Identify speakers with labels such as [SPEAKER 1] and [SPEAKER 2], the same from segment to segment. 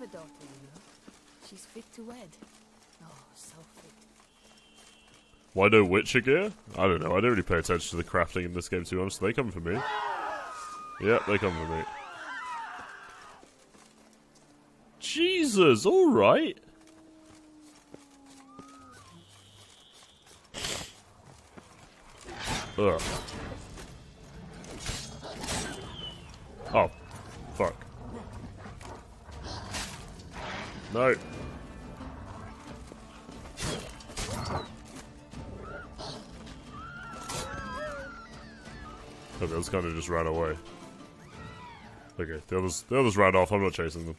[SPEAKER 1] a daughter, you know. She's fit to wed. Oh, so fit.
[SPEAKER 2] Why no Witcher gear? I don't know. I don't really pay attention to the crafting in this game, to be honest. They come for me. Yeah, they come for me. Jesus, alright. Ugh. Oh, fuck. No. Oh, those kind of just ran away. Okay, the others ran off. I'm not chasing them.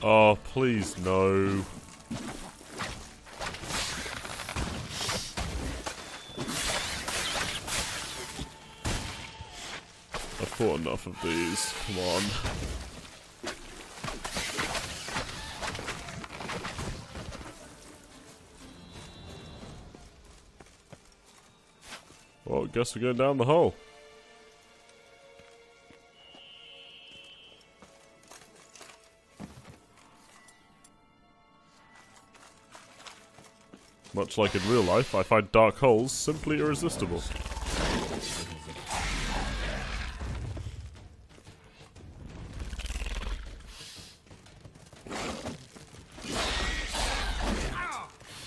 [SPEAKER 2] Oh, please, no. I've fought enough of these. Come on. Well, I guess we're going down the hole. Much like in real life, I find dark holes simply irresistible.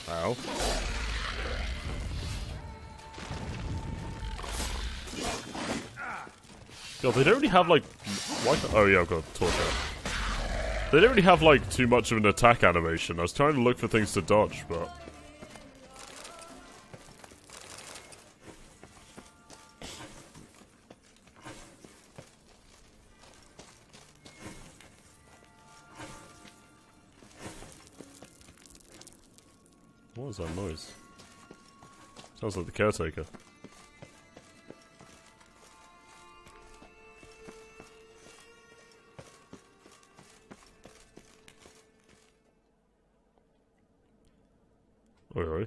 [SPEAKER 2] Ow. God, they don't really have like... Why? Oh yeah, I've got a torch out. They don't really have like too much of an attack animation. I was trying to look for things to dodge, but... What was that noise? Sounds like the caretaker. Oi, oi.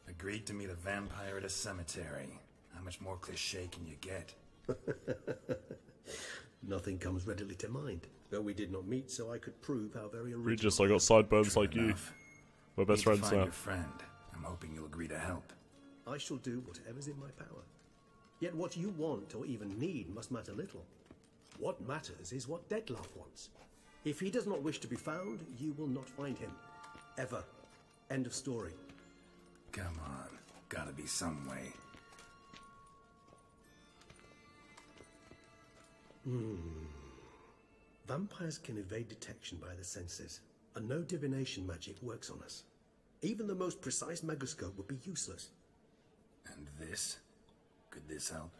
[SPEAKER 3] Agreed to meet a vampire at a cemetery. How much more cliché can you get?
[SPEAKER 4] Nothing comes readily to mind. Though we did not meet, so I could prove how very original.
[SPEAKER 2] Regis, I got sideburns like you. We're best friends
[SPEAKER 3] find
[SPEAKER 2] now.
[SPEAKER 3] Your friend. I'm hoping you'll agree to help.
[SPEAKER 4] I shall do whatever's in my power. Yet what you want or even need must matter little. What matters is what Dettlaff wants. If he does not wish to be found, you will not find him. Ever. End of story.
[SPEAKER 3] Come on. Gotta be some way.
[SPEAKER 4] Vampires can evade detection by the senses, and no divination magic works on us. Even the most precise megoscope would be useless.
[SPEAKER 3] And this? Could this help?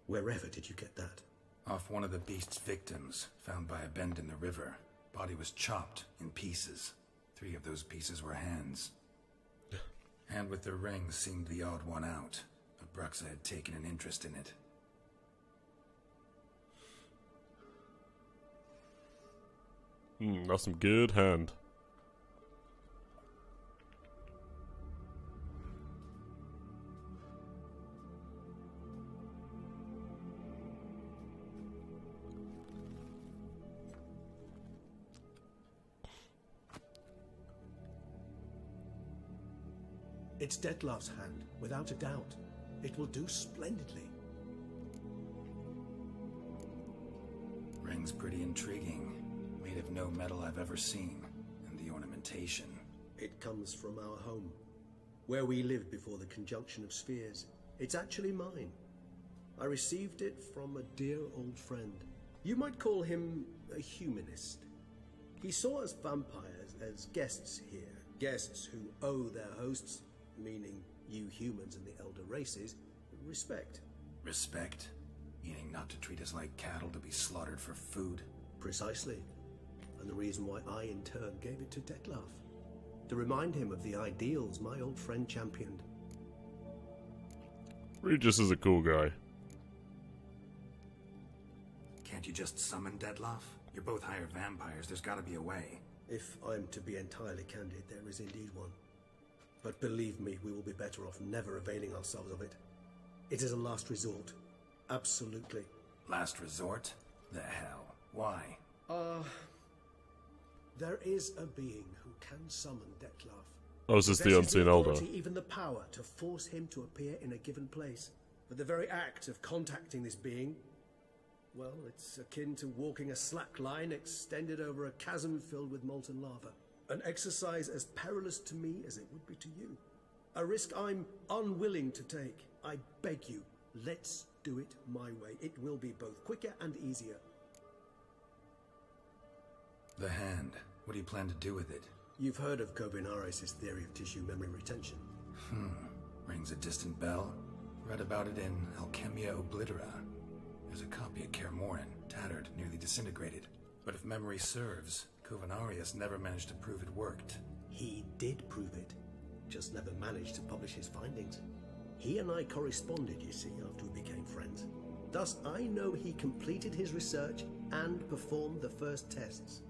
[SPEAKER 4] Wherever did you get that?
[SPEAKER 3] Off one of the beast's victims, found by a bend in the river. Body was chopped in pieces. 3 of those pieces were hands. Hand with the ring seemed the odd one out, but Bruxa had taken an interest in it.
[SPEAKER 2] That's some good hand.
[SPEAKER 4] It's Dettlaff's hand, without a doubt. It will do splendidly.
[SPEAKER 3] Ring's pretty intriguing. Made of no metal I've ever seen. And the ornamentation.
[SPEAKER 4] It comes from our home, where we lived before the conjunction of spheres. It's actually mine. I received it from a dear old friend. You might call him a humanist. He saw us vampires as guests here. Guests who owe their hosts, meaning you humans and the elder races, respect.
[SPEAKER 3] Respect? Meaning not to treat us like cattle to be slaughtered for food?
[SPEAKER 4] Precisely. and the reason why I in turn gave it to Detlef. To remind him of the ideals my old friend championed.
[SPEAKER 2] Regus is a cool guy.
[SPEAKER 3] Can't you just summon Detlef? You're both hired vampires, there's gotta be a way.
[SPEAKER 4] If I'm to be entirely candid, there is indeed one. But believe me, we will be better off never availing ourselves of it. It is a last resort. Absolutely.
[SPEAKER 3] Last resort? The hell? Why?
[SPEAKER 4] There is a being who can summon Detlef.
[SPEAKER 2] Oh, is this the
[SPEAKER 4] Possesses
[SPEAKER 2] unseen elder?
[SPEAKER 4] authority, even the power to force him to appear in a given place. But the very act of contacting this being, well, it's akin to walking a slack line extended over a chasm filled with molten lava. An exercise as perilous to me as it would be to you. A risk I'm unwilling to take. I beg you, let's do it my way. It will be both quicker and easier.
[SPEAKER 3] The hand. What do you plan to do with it?
[SPEAKER 4] You've heard of Kobinaris' theory of tissue memory retention.
[SPEAKER 3] Rings a distant bell. Read about it in Alchemia Oblitera. There's a copy at Kermorin, tattered, nearly disintegrated. But if memory serves, Kobinaris never managed to prove it worked.
[SPEAKER 4] He did prove it, just never managed to publish his findings. He and I corresponded, you see, after we became friends. Thus, I know he completed his research and performed the first tests.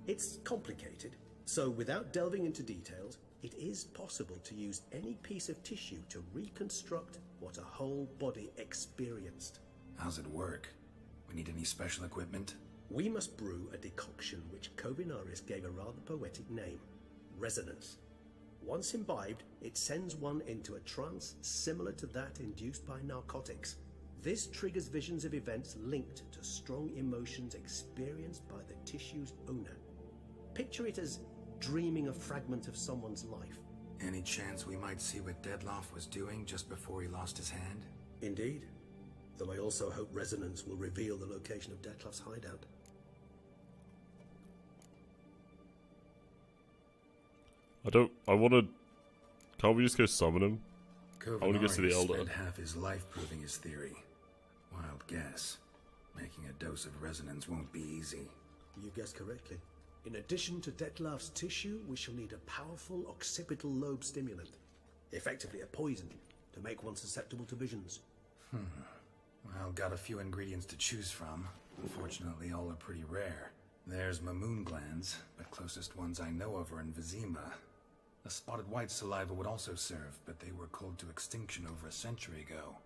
[SPEAKER 4] It's complicated, so without delving into details, it is possible to use any piece of tissue to reconstruct what a whole body experienced.
[SPEAKER 3] How's it work? We need any special equipment?
[SPEAKER 4] We must brew a decoction which Kobinaris gave a rather poetic name, resonance. Once imbibed, it sends one into a trance similar to that induced by narcotics. This triggers visions of events linked to strong emotions experienced by the tissue's owner. Picture it as dreaming a fragment of someone's life.
[SPEAKER 3] Any chance we might see what Detlef was doing just before he lost his hand?
[SPEAKER 4] Indeed. Though I also hope resonance will reveal the location of Detlef's hideout.
[SPEAKER 2] Can't we just go summon him? I want to get to the
[SPEAKER 3] Kobinaris
[SPEAKER 2] elder.
[SPEAKER 3] spent half his life proving his theory. Wild guess. Making a dose of resonance won't be easy.
[SPEAKER 4] You guessed correctly. In addition to Detlef's tissue, we shall need a powerful occipital lobe stimulant. Effectively a poison, to make one susceptible to visions.
[SPEAKER 3] Well, got a few ingredients to choose from. Unfortunately, all are pretty rare. There's Mamoon glands, but closest ones I know of are in Vizima. A spotted white saliva would also serve, but they were cold to extinction over a century ago.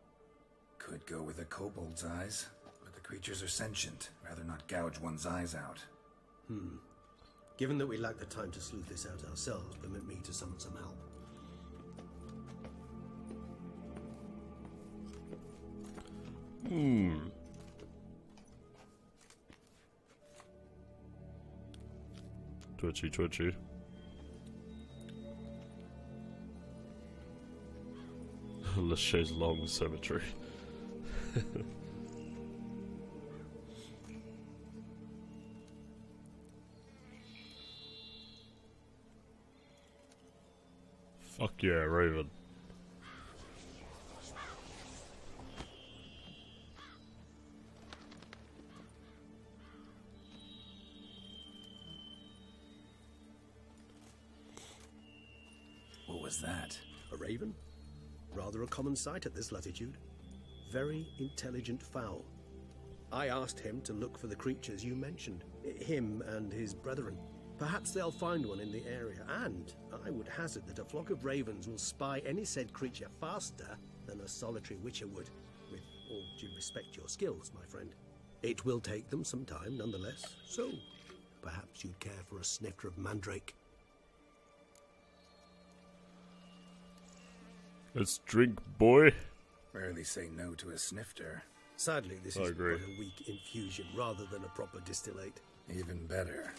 [SPEAKER 3] Could go with a kobold's eyes, but the creatures are sentient. Rather not gouge one's eyes out.
[SPEAKER 4] Given that we lack the time to sleuth this out ourselves, permit me to summon some help.
[SPEAKER 2] Twitchy, twitchy. Lachey's Long Cemetery. Fuck yeah, Raven.
[SPEAKER 3] What was that?
[SPEAKER 4] A raven? Rather a common sight at this latitude. Very intelligent fowl. I asked him to look for the creatures you mentioned. Him and his brethren. Perhaps they'll find one in the area, and I would hazard that a flock of ravens will spy any said creature faster than a solitary witcher would. With all due respect to your skills, my friend. It will take them some time, nonetheless, so perhaps you'd care for a snifter of mandrake.
[SPEAKER 2] Let's drink, boy.
[SPEAKER 3] Rarely say no to a snifter.
[SPEAKER 4] Sadly, this
[SPEAKER 2] I
[SPEAKER 4] is
[SPEAKER 2] agree.
[SPEAKER 4] but a weak infusion rather than a proper distillate.
[SPEAKER 3] Even better.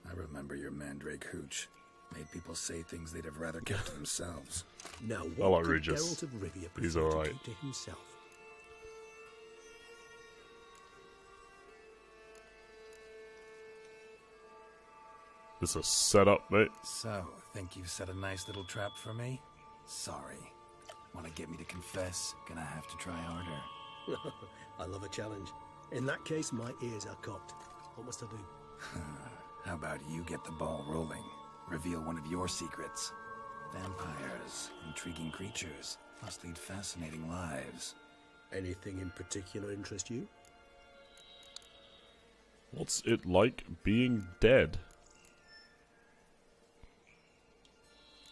[SPEAKER 3] I remember your mandrake hooch. Made people say things they'd have rather kept to themselves.
[SPEAKER 4] Now,
[SPEAKER 2] I like
[SPEAKER 4] what could
[SPEAKER 2] Regus.
[SPEAKER 4] Geralt of Rivia
[SPEAKER 2] He's
[SPEAKER 4] prefer to
[SPEAKER 2] alright.
[SPEAKER 4] keep to himself?
[SPEAKER 2] This is a setup, mate.
[SPEAKER 3] So, think you've set a nice little trap for me? Sorry. Want to get me to confess? Gonna have to try harder.
[SPEAKER 4] I love a challenge. In that case, my ears are cocked. What must I do?
[SPEAKER 3] How about you get the ball rolling? Reveal one of your secrets. Vampires, intriguing creatures, must lead fascinating lives.
[SPEAKER 4] Anything in particular interest you?
[SPEAKER 2] What's it like being dead?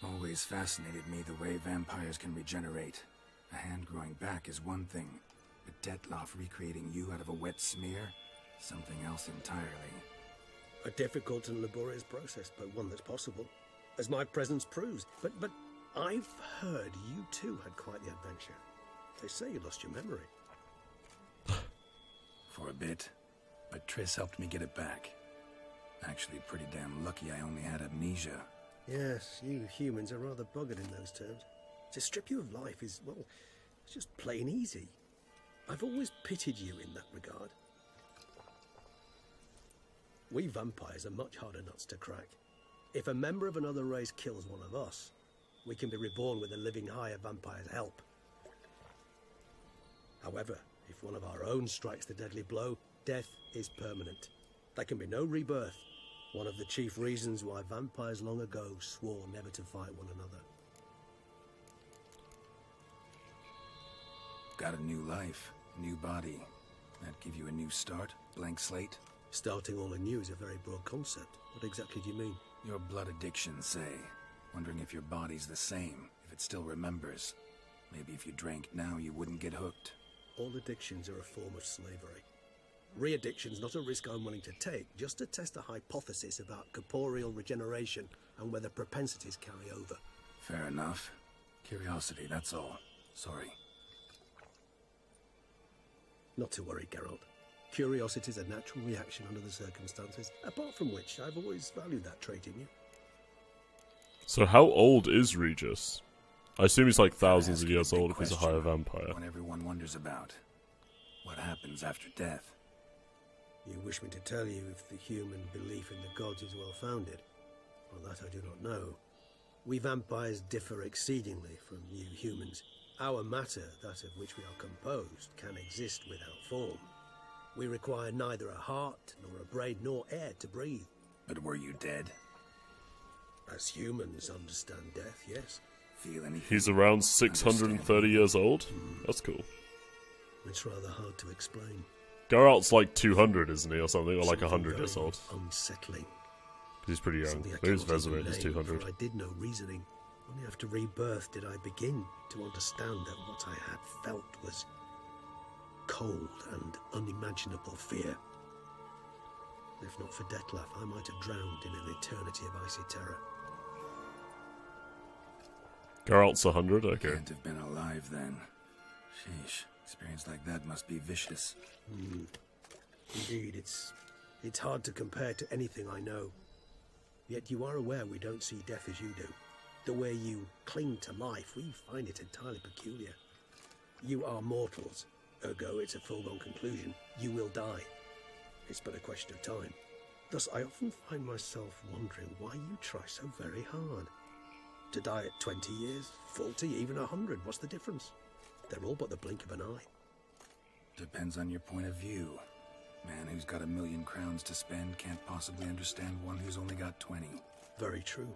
[SPEAKER 3] Always fascinated me the way vampires can regenerate. A hand growing back is one thing, but Detloff recreating you out of a wet smear? Something else entirely.
[SPEAKER 4] A difficult and laborious process, but one that's possible, as my presence proves. But I've heard you too had quite the adventure. They say you lost your memory.
[SPEAKER 3] For a bit, but Triss helped me get it back. Actually, pretty damn lucky I only had amnesia.
[SPEAKER 4] Yes, you humans are rather buggered in those terms. To strip you of life is, well, it's just plain easy. I've always pitied you in that regard. We vampires are much harder nuts to crack. If a member of another race kills one of us, we can be reborn with a living higher vampire's help. However, if one of our own strikes the deadly blow, death is permanent. There can be no rebirth. One of the chief reasons why vampires long ago swore never to fight one another.
[SPEAKER 3] Got a new life, new body. That give you a new start? Blank slate?
[SPEAKER 4] Starting all anew is a very broad concept. What exactly do you mean?
[SPEAKER 3] Your blood addiction, say. Wondering if your body's the same, if it still remembers. Maybe if you drank now, you wouldn't get hooked.
[SPEAKER 4] All addictions are a form of slavery. Re-addiction's not a risk I'm willing to take, just to test a hypothesis about corporeal regeneration and whether propensities carry over.
[SPEAKER 3] Fair enough. Curiosity, that's all. Sorry.
[SPEAKER 4] Not to worry, Geralt. Curiosity's a natural reaction under the circumstances, apart from which I've always valued that trait in you.
[SPEAKER 2] So how old is Regus? I assume he's like thousands of years old if he's a higher vampire.
[SPEAKER 3] One everyone wonders about. What happens after death?
[SPEAKER 4] You wish me to tell you if the human belief in the gods is well founded? Well, that I do not know. We vampires differ exceedingly from you humans. Our matter, that of which we are composed, can exist without form. We require neither a heart, nor a brain, nor air to breathe.
[SPEAKER 3] But were you dead?
[SPEAKER 4] As humans understand death, yes.
[SPEAKER 3] Feel anything?
[SPEAKER 2] He's around 630 years old? That's cool.
[SPEAKER 4] It's rather hard to explain.
[SPEAKER 2] Geralt's like 200, isn't he, or something? Or like
[SPEAKER 4] Something
[SPEAKER 2] 100 years
[SPEAKER 4] very
[SPEAKER 2] old.
[SPEAKER 4] Unsettling.
[SPEAKER 2] He's pretty young.
[SPEAKER 4] Something I
[SPEAKER 2] Maybe his
[SPEAKER 4] cannot even
[SPEAKER 2] Vesemir is
[SPEAKER 4] name,
[SPEAKER 2] 200.
[SPEAKER 4] for I did no reasoning. Only after rebirth did I begin to understand that what I had felt was cold and unimaginable fear. If not for Detlaff, I might have drowned in an eternity of icy terror.
[SPEAKER 2] Geralt's 100? Okay.
[SPEAKER 3] Can't have been alive then. Sheesh. Experience like that must be vicious.
[SPEAKER 4] Indeed, it's hard to compare to anything I know. Yet you are aware we don't see death as you do. The way you cling to life, we find it entirely peculiar. You are mortals, ergo it's a foregone conclusion. You will die. It's but a question of time. Thus, I often find myself wondering why you try so very hard. To die at 20 years, 40, even 100, what's the difference? They're all but the blink of an eye.
[SPEAKER 3] Depends on your point of view. Man who's got 1,000,000 crowns to spend can't possibly understand one who's only got 20.
[SPEAKER 4] Very true.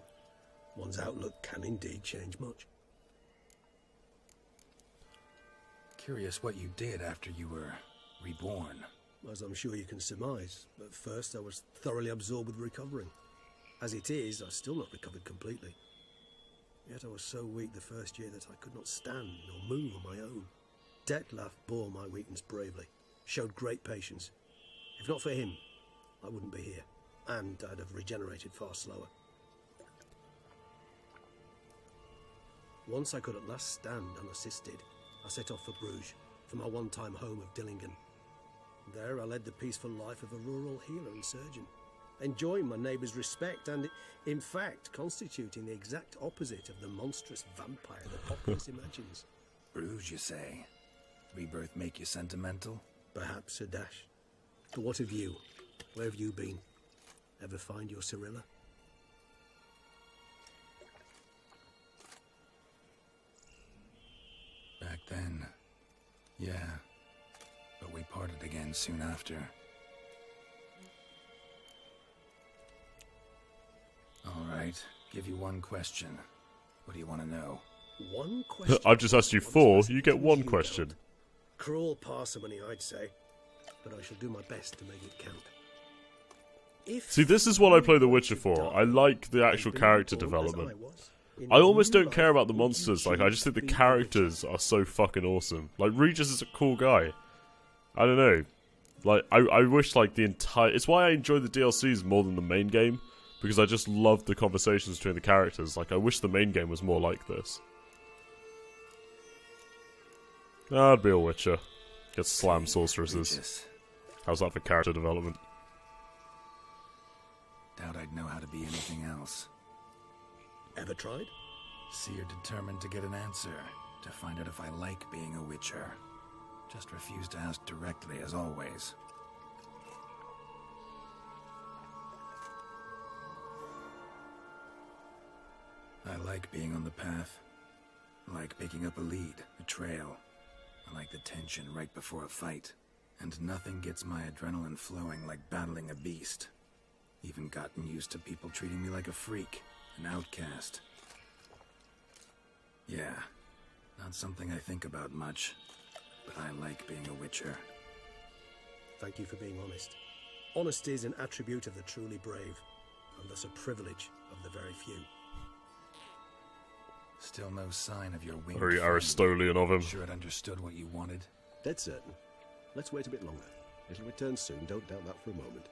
[SPEAKER 4] One's outlook can indeed change much.
[SPEAKER 3] Curious what you did after you were reborn.
[SPEAKER 4] As I'm sure you can surmise, at first I was thoroughly absorbed with recovering. As it is, I've still not recovered completely. Yet I was so weak the first year that I could not stand nor move on my own. Detlaff bore my weakness bravely, showed great patience. If not for him, I wouldn't be here, and I'd have regenerated far slower. Once I could at last stand unassisted, I set off for Bruges, for my one-time home of Dillingen. There I led the peaceful life of a rural healer and surgeon, enjoying my neighbours' respect and, in fact, constituting the exact opposite of the monstrous vampire the populace imagines.
[SPEAKER 3] Bruges, you say? Rebirth make you sentimental?
[SPEAKER 4] Perhaps a dash. But what of you? Where have you been? Ever find your Cyrilla?
[SPEAKER 3] Back then, yeah. But we parted again soon after. right, give you one question. What do you want to know?
[SPEAKER 4] One question.
[SPEAKER 2] I've just asked you 4, you get one question.
[SPEAKER 4] Cruel parsimony, I'd say. But I shall do my best to make it count.
[SPEAKER 2] See, this is what I play The Witcher for. I like the actual character development. I almost don't care about the monsters, like, I just think the characters are so fucking awesome. Like, Regus is a cool guy. I don't know. Like, I wish, like, the entire... It's why I enjoy the DLCs more than the main game, because I just love the conversations between the characters. Like, I wish the main game was more like this. I'd be a Witcher. Get slam sorceresses. How's that for character development?
[SPEAKER 3] Doubt I'd know how to be anything else.
[SPEAKER 4] Ever tried?
[SPEAKER 3] Seer determined to get an answer, to find out if I like being a Witcher. Just refuse to ask directly, as always. I like being on the path. I like picking up a lead, a trail. I like the tension right before a fight. And nothing gets my adrenaline flowing like battling a beast. Even gotten used to people treating me like a freak, an outcast. Yeah, not something I think about much, but I like being a Witcher.
[SPEAKER 4] Thank you for being honest. Honesty is an attribute of the truly brave, and thus a privilege of the very few.
[SPEAKER 3] Still no sign of your winged
[SPEAKER 2] Very
[SPEAKER 3] friend.
[SPEAKER 2] Aristotelian of him.
[SPEAKER 3] Sure it understood what you wanted?
[SPEAKER 4] Dead certain. Let's wait a bit longer. It'll return soon, don't doubt that for a moment.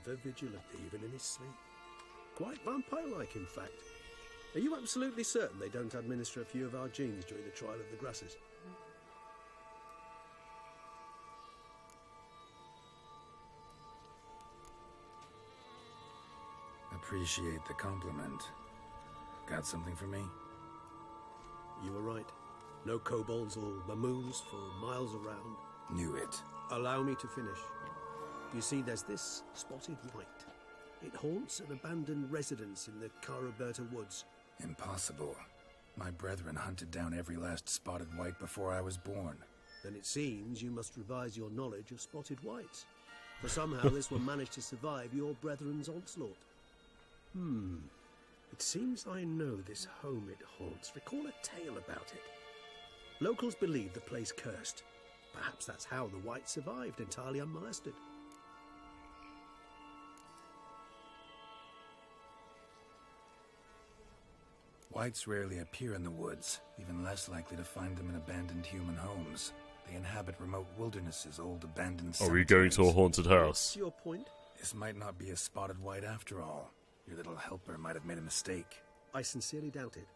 [SPEAKER 4] Ever vigilant, even in his sleep. Quite vampire-like, in fact. Are you absolutely certain they don't administer a few of our genes during the trial of the grasses?
[SPEAKER 3] Appreciate the compliment. Got something for me?
[SPEAKER 4] You were right. No kobolds or mamoons for miles around.
[SPEAKER 3] Knew it.
[SPEAKER 4] Allow me to finish. You see, there's this spotted white. It haunts an abandoned residence in the Caraberta woods.
[SPEAKER 3] Impossible. My brethren hunted down every last spotted white before I was born.
[SPEAKER 4] Then it seems you must revise your knowledge of spotted whites. For somehow this one managed to survive your brethren's onslaught. It seems I know this home it haunts. Recall a tale about it. Locals believe the place cursed. Perhaps that's how the white survived entirely unmolested.
[SPEAKER 3] Whites rarely appear in the woods, even less likely to find them in abandoned human homes. They inhabit remote wildernesses, old abandoned
[SPEAKER 2] Are we going to a haunted house?
[SPEAKER 4] What's your point?
[SPEAKER 3] This might not be a spotted white after all. Your little helper might have made a mistake.
[SPEAKER 4] I sincerely doubt it.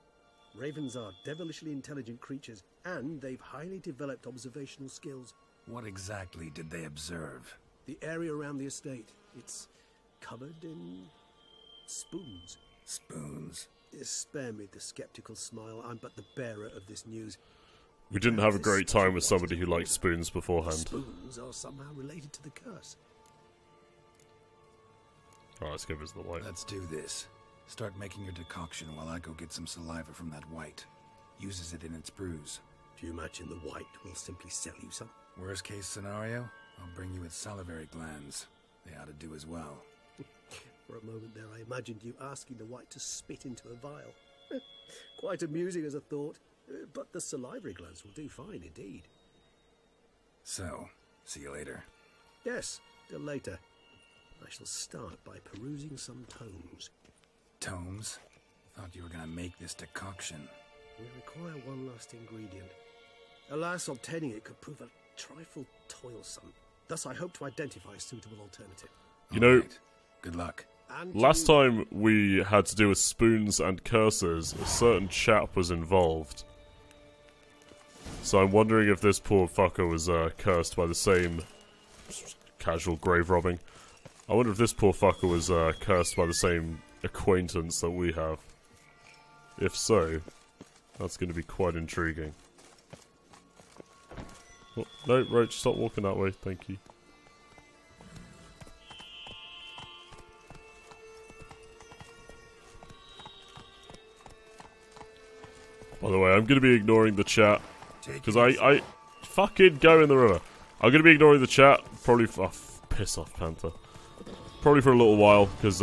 [SPEAKER 4] Ravens are devilishly intelligent creatures, and they've highly developed observational skills.
[SPEAKER 3] What exactly did they observe?
[SPEAKER 4] The area around the estate, it's covered in spoons.
[SPEAKER 3] Spoons?
[SPEAKER 4] Spare me the skeptical smile. I'm but the bearer of this news.
[SPEAKER 2] We didn't have a great time with somebody who liked spoons
[SPEAKER 4] The
[SPEAKER 2] beforehand.
[SPEAKER 4] spoons are somehow related to the curse.
[SPEAKER 2] Alright, let's give us the white.
[SPEAKER 3] Let's do this. Start making your decoction while I go get some saliva from that white. Uses it in its brews.
[SPEAKER 4] Do you imagine the white will simply sell you some?
[SPEAKER 3] Worst case scenario, I'll bring you its salivary glands. They ought to do as well.
[SPEAKER 4] For a moment there, I imagined you asking the white to spit into a vial. Quite amusing as a thought, but the salivary glands will do fine indeed.
[SPEAKER 3] So, see you later.
[SPEAKER 4] Yes, till later. I shall start by perusing some tomes.
[SPEAKER 3] Tomes? Thought you were gonna make this decoction.
[SPEAKER 4] We require one last ingredient. Alas, obtaining it could prove a trifle toilsome. Thus, I hope to identify a suitable alternative.
[SPEAKER 2] You know,
[SPEAKER 3] Alright. Good luck.
[SPEAKER 4] And
[SPEAKER 2] last time we had to deal with spoons and curses, a certain chap was involved. So I'm wondering if this poor fucker was cursed by the same casual grave robbing. I wonder if this poor fucker was cursed by the same acquaintance that we have. If so, that's going to be quite intriguing. Oh, no, Roach, stop walking that way, thank you. By the way, I'm gonna be ignoring the chat. Because I fucking go in the river. I'm gonna be ignoring the chat, probably piss off, Panther. Probably for a little while, because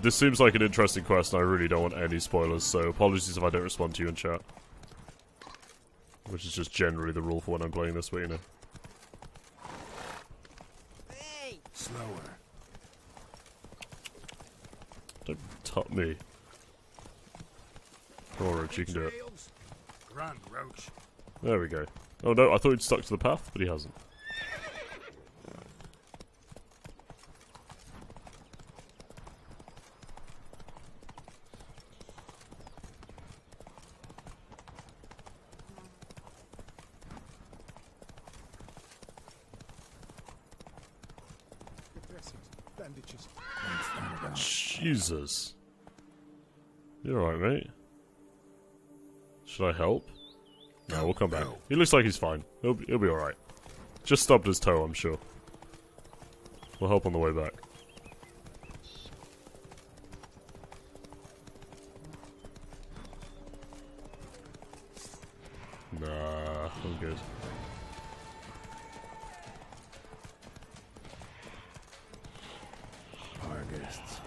[SPEAKER 2] this seems like an interesting quest and I really don't want any spoilers, so apologies if I don't respond to you in chat. Which is just generally the rule for when I'm playing this, but you know.
[SPEAKER 3] Hey. Slower.
[SPEAKER 2] Don't tut me. Come on, Roach, you can do it.
[SPEAKER 3] Run, Roach.
[SPEAKER 2] There we go. Oh no, I thought he'd stuck to the path, but he hasn't. Jesus. You alright, mate? Should I help? No, we'll come back. He looks like he's fine. He'll be alright. Just stubbed his toe, I'm sure. We'll help on the way back. Nah, I'm good.
[SPEAKER 3] Argists.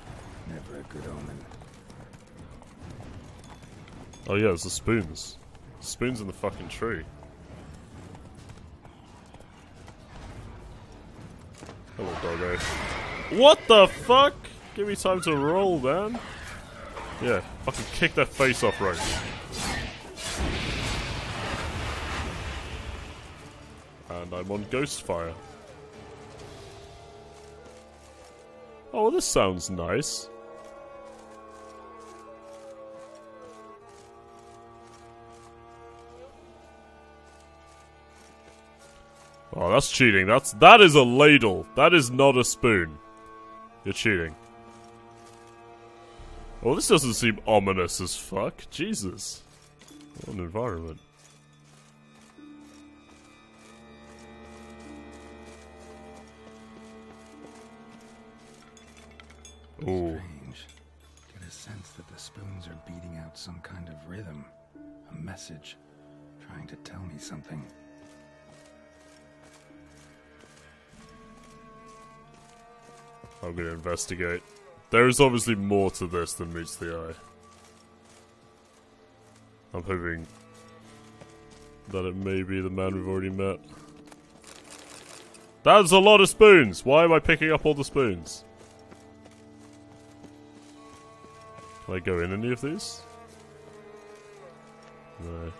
[SPEAKER 3] Never a good omen.
[SPEAKER 2] Oh yeah, it's the spoons. Spoons in the fucking tree. Hello, doggo. What the fuck? Give me time to roll, man. Yeah, fucking kick that face off, Roach. And I'm on ghost fire. Oh, well, this sounds nice. Oh, that's cheating. That is a ladle. That is not a spoon. You're cheating. Oh, this doesn't seem ominous as fuck. Jesus. What an environment. Ooh.
[SPEAKER 3] Strange. Get a sense that the spoons are beating out some kind of rhythm. A message. Trying to tell me something.
[SPEAKER 2] I'm gonna investigate. There is obviously more to this than meets the eye. I'm hoping that it may be the man we've already met. That's a lot of spoons! Why am I picking up all the spoons? Can I go in any of these? No.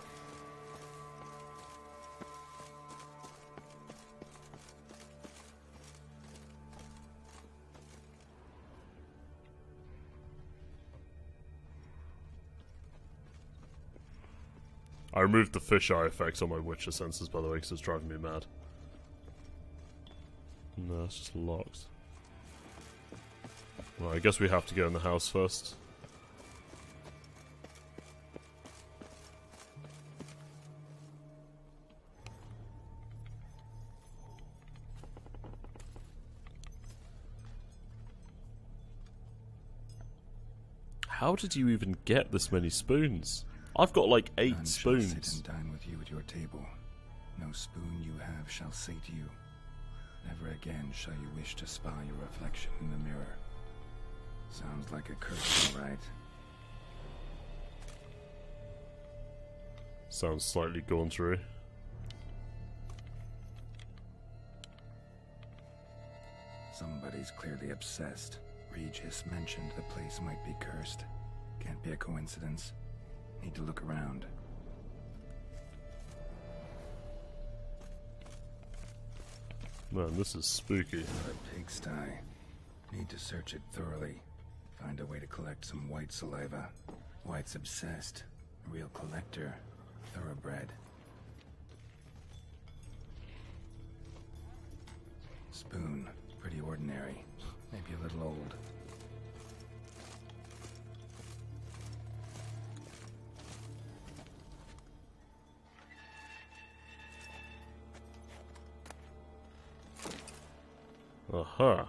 [SPEAKER 2] I removed the fisheye effects on my Witcher senses, by the way, because it's driving me mad. No, it's just locked. Well, I guess we have to get in the house first. How did you even get this many spoons? I've got like 8
[SPEAKER 3] None
[SPEAKER 2] spoons.
[SPEAKER 3] shall sit and dine with you at your table. No spoon you have shall say to you, never again shall you wish to spy your reflection in the mirror. Sounds like a curse, all right?
[SPEAKER 2] Sounds slightly gauntry.
[SPEAKER 3] Somebody's clearly obsessed. Regus mentioned the place might be cursed. Can't be a coincidence. Need to look around.
[SPEAKER 2] Man, this is spooky.
[SPEAKER 3] A pigsty. Need to search it thoroughly. Find a way to collect some white saliva. White's obsessed. A real collector. Thoroughbred. Spoon. Pretty ordinary. Maybe a little old.
[SPEAKER 2] Aha.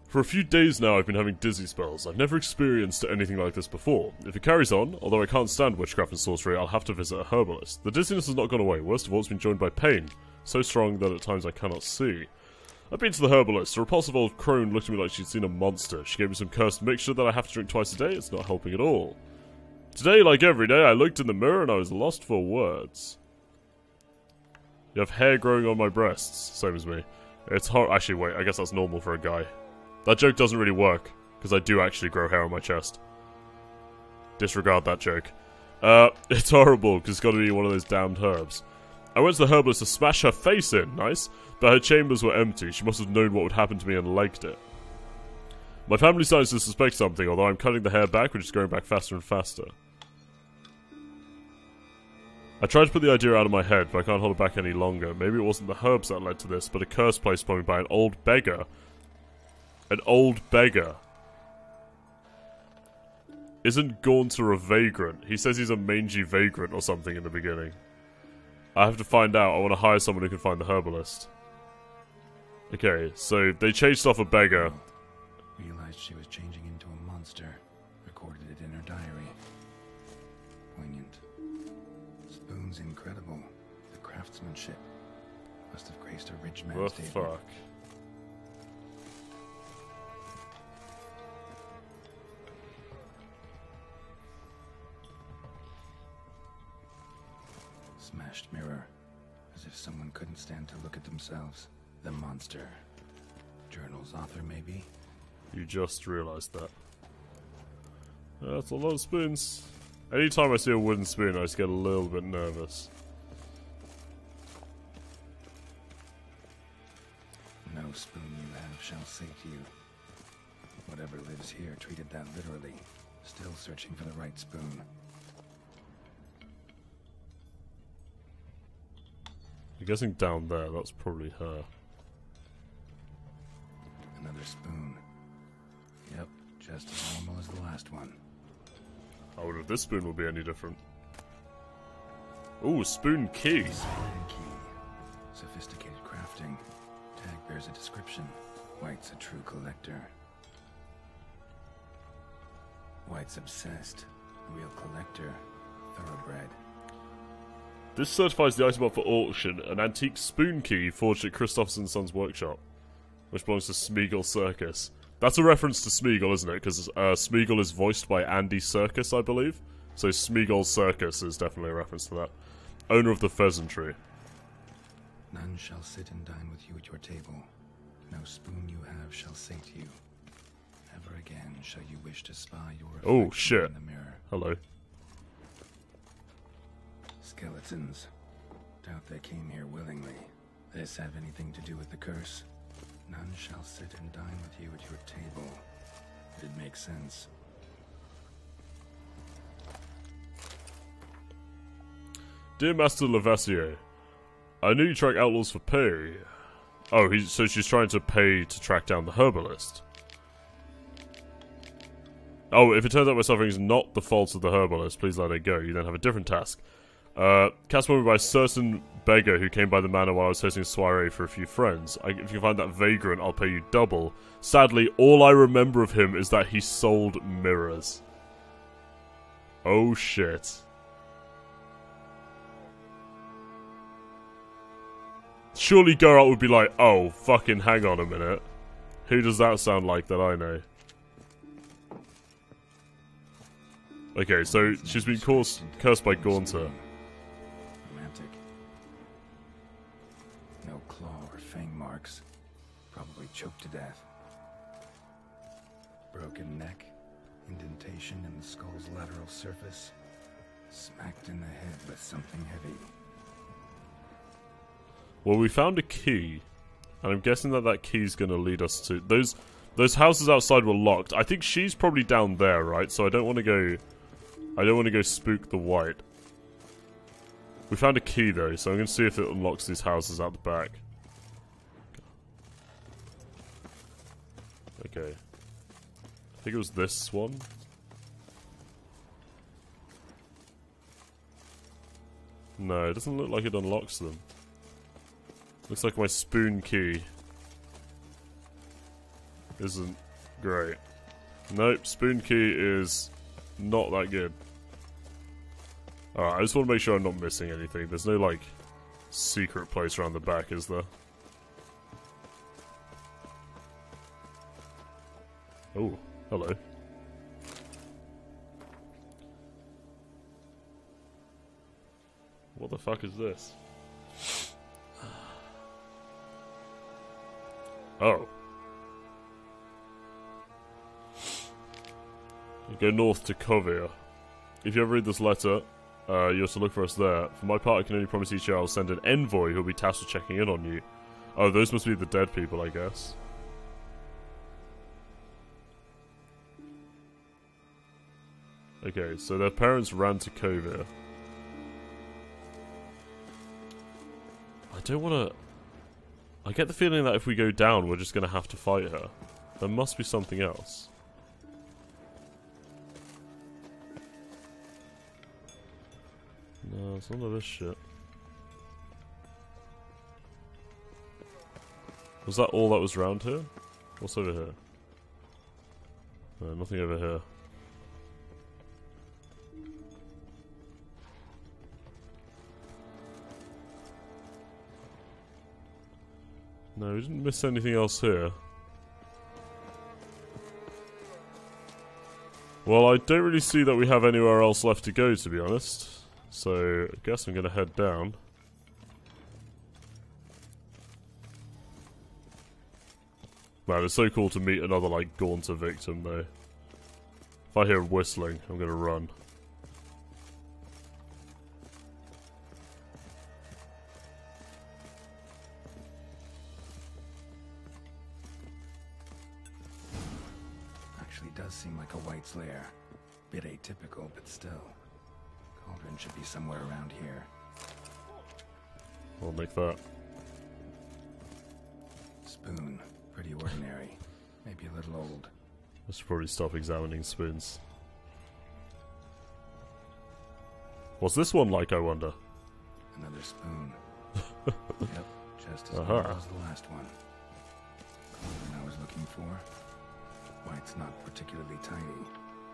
[SPEAKER 2] For a few days now I've been having dizzy spells. I've never experienced anything like this before. If it carries on, although I can't stand witchcraft and sorcery, I'll have to visit a herbalist. The dizziness has not gone away. Worst of all, it's been joined by pain. So strong that at times I cannot see. I've been to the herbalist. A repulsive old crone looked at me like she'd seen a monster. She gave me some cursed mixture that I have to drink twice a day. It's not helping at all. Today, like every day, I looked in the mirror and I was lost for words. You have hair growing on my breasts. Same as me. It's hard. Actually, wait. I guess that's normal for a guy. That joke doesn't really work, because I do actually grow hair on my chest. Disregard that joke. It's horrible, because it's got to be one of those damned herbs. I went to the herbalist to smash her face in, nice, but her chambers were empty. She must have known what would happen to me and liked it. My family starts to suspect something, although I'm cutting the hair back, which is going back faster and faster. I tried to put the idea out of my head, but I can't hold it back any longer. Maybe it wasn't the herbs that led to this, but a curse placed upon me by an old beggar. An old beggar. Isn't Gaunter a vagrant? He says he's a mangy vagrant or something in the beginning. I have to find out. I want to hire someone who can find the herbalist. Okay, so they chased off a beggar.
[SPEAKER 3] Realized she was changing into a monster. Recorded it in her diary. Poignant. Spoon's incredible. The craftsmanship must have graced a rich man's
[SPEAKER 2] What the
[SPEAKER 3] table.
[SPEAKER 2] fuck?
[SPEAKER 3] Smashed mirror. As if someone couldn't stand to look at themselves. The monster. Journal's author, maybe?
[SPEAKER 2] You just realized that. That's a lot of spoons. Anytime I see a wooden spoon, I just get a little bit nervous.
[SPEAKER 3] No spoon you have shall sate you. Whatever lives here treated that literally. Still searching for the right spoon.
[SPEAKER 2] I'm guessing down there, that's probably her.
[SPEAKER 3] Another spoon. Yep, just as normal as the last one.
[SPEAKER 2] I wonder if this spoon will be any different. Ooh, spoon key.
[SPEAKER 3] Spoon key. Sophisticated crafting. Tag bears a description. White's a true collector. White's obsessed. Real collector. Thoroughbred.
[SPEAKER 2] This certifies the item up for auction, an antique spoon key forged at Christopherson Sons workshop, which belongs to Smeagol Circus. That's a reference to Smeagol, isn't it? Because Smeagol is voiced by Andy Serkis, I believe. So Smeagol Circus is definitely a reference to that. Owner of the Pheasantry.
[SPEAKER 3] None shall sit and dine with you at your table. No spoon you have shall sate you. Never again shall you wish to spy your reflection
[SPEAKER 2] shit.
[SPEAKER 3] in the mirror.
[SPEAKER 2] Hello.
[SPEAKER 3] Skeletons. Doubt they came here willingly. This have anything to do with the curse? None shall sit and dine with you at your table. It makes sense.
[SPEAKER 2] Dear Master Levasseur, I knew you track outlaws for pay. Oh, so she's trying to pay to track down the herbalist. Oh, if it turns out my suffering is not the fault of the herbalist, please let it go. You then have a different task. Cast me by a certain beggar who came by the manor while I was hosting a soiree for a few friends. If you can find that vagrant, I'll pay you double. Sadly, all I remember of him is that he sold mirrors. Oh shit. Surely Geralt would be like, oh, fucking hang on a minute. Who does that sound like that I know? Okay, so she's been cursed by Gaunter.
[SPEAKER 3] Romantic. No claw or fang marks. Probably choked to death. Broken neck. Indentation in the skull's lateral surface. Smacked in the head with something heavy.
[SPEAKER 2] Well, we found a key, and I'm guessing that key's gonna lead us to those houses outside were locked. I think she's probably down there, right? So I don't want to go spook the white. We found a key though, so I'm gonna see if it unlocks these houses out the back. Okay. I think it was this one. No, it doesn't look like it unlocks them. Looks like my spoon key isn't great. Nope, spoon key is not that good. Alright, I just want to make sure I'm not missing anything. There's no, like, secret place around the back, is there? Oh, hello. What the fuck is this? Oh. You go north to Kovir. If you ever read this letter, you have to look for us there. For my part, I can only promise each year I'll send an envoy who'll be tasked with checking in on you. Oh, those must be the dead people, I guess. Okay, so their parents ran to Kovir. I don't want to... I get the feeling that if we go down, we're just going to have to fight her. There must be something else. No, it's none of this shit. Was that all that was around here? What's over here? No, nothing over here. No, we didn't miss anything else here. Well, I don't really see that we have anywhere else left to go, to be honest. So, I guess I'm gonna head down. Man, it's so cool to meet another, like, Gaunter victim, though. If I hear whistling, I'm gonna run.
[SPEAKER 3] Actually does seem like a White's lair. Bit atypical, but still. Cauldron should be somewhere around here.
[SPEAKER 2] I'll make that.
[SPEAKER 3] Spoon. Pretty ordinary. Maybe a little old.
[SPEAKER 2] I should probably stop examining spoons. What's this one like, I wonder?
[SPEAKER 3] Another spoon. Yep, just as good as the last one. Cauldron I was looking for. White's not particularly tiny.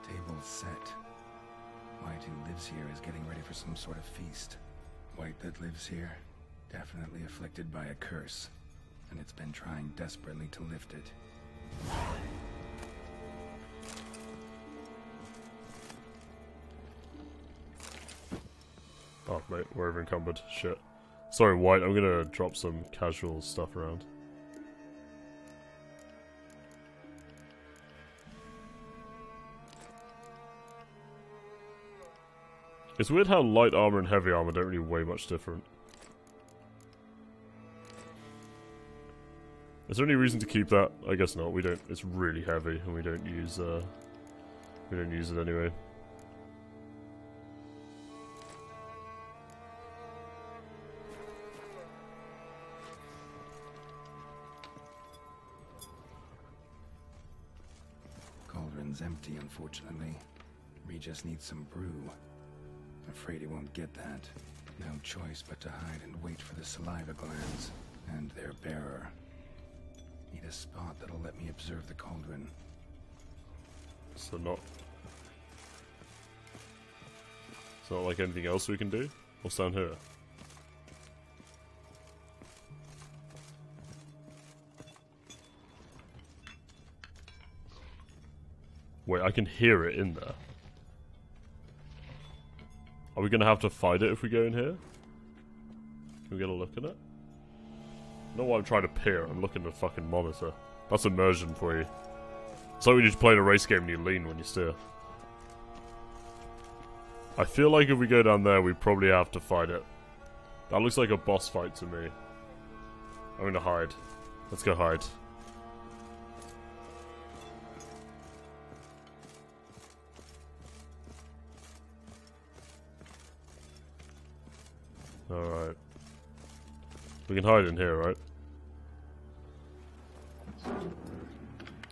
[SPEAKER 3] Table's set. White who lives here is getting ready for some sort of feast. White that lives here, definitely afflicted by a curse, and it's been trying desperately to lift it.
[SPEAKER 2] Oh, mate, we're over encumbered. Shit. Sorry, White, I'm gonna drop some casual stuff around. It's weird how light armor and heavy armor don't really weigh much different. Is there any reason to keep that? I guess not. We don't. It's really heavy, and we don't use it anyway.
[SPEAKER 3] Cauldron's empty, unfortunately. Regus needs some brew. Afraid he won't get that. No choice but to hide and wait for the saliva glands and their bearer. Need a spot that'll let me observe the cauldron.
[SPEAKER 2] So not like anything else we can do? What's down here? Wait, I can hear it in there. Are we gonna have to fight it if we go in here? Can we get a look at it? Not why I'm trying to peer, I'm looking at the fucking monitor. That's immersion for you. It's like when you're just playing a race game and you lean when you steer. I feel like if we go down there, we probably have to fight it. That looks like a boss fight to me. I'm gonna hide. Let's go hide. Alright. We can hide in here, right?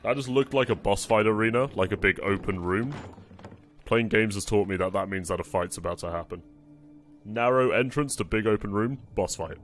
[SPEAKER 2] That just looked like a boss fight arena, like a big open room. Playing games has taught me that that means that a fight's about to happen. Narrow entrance to big open room, boss fight.